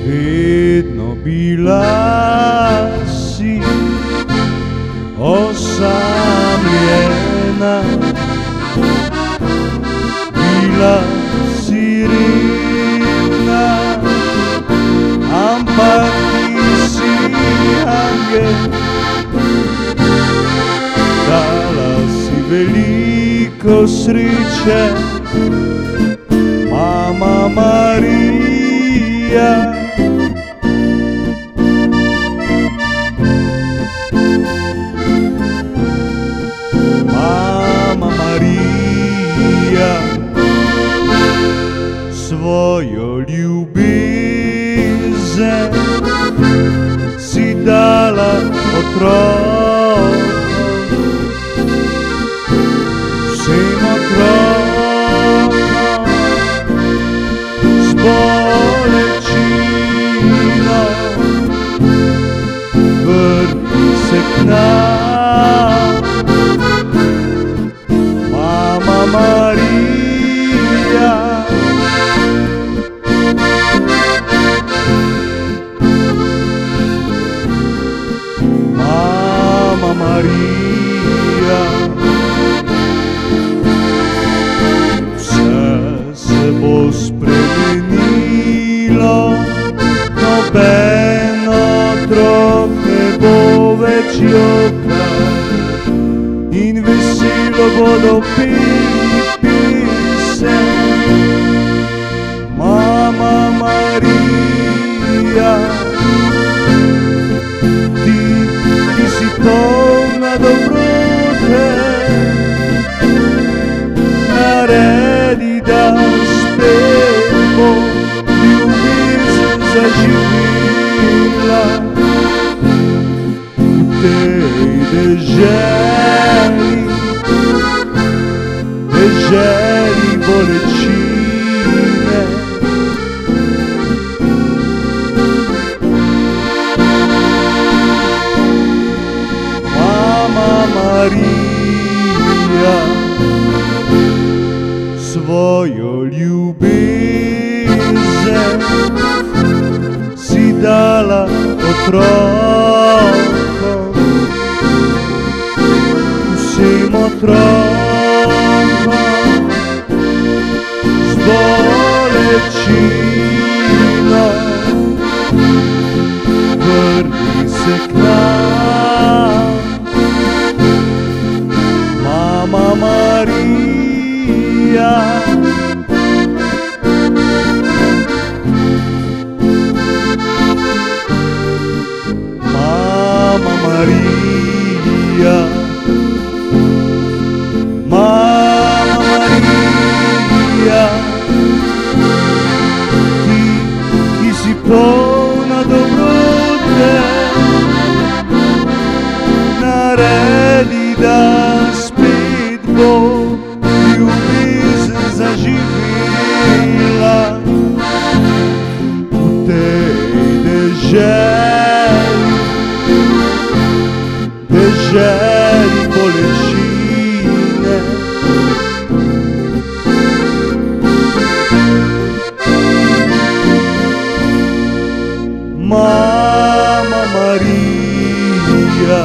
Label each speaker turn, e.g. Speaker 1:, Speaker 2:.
Speaker 1: Vedno bila si osamljena, bila si revna, ampak nisi angel. Dala si veliko sreče, Mama Marija. Svojo ljubezen si dala otrokom, vsem otrokom z bolečino. Vrni se k nam, Mama Marija. Mama Marija, vse se bo spremenilo, noben otrok ne bo več jokal in veselo bodo peli pesem. Mama Marija, si polna dobrote, naredi, da spet bo ljubezen zaživela v tej deželi, deželi bolečine. Marija, svojo ljubezen si dala otrokom, vsem otrokom z bolečino. Vrni se k nam, Mama Marija. Mama Marija, Mama Marija, ki si polna dobrote, naredi, da spet bo ljubezen zaživela v tej deželi, deželi bolečine. Mama Marija,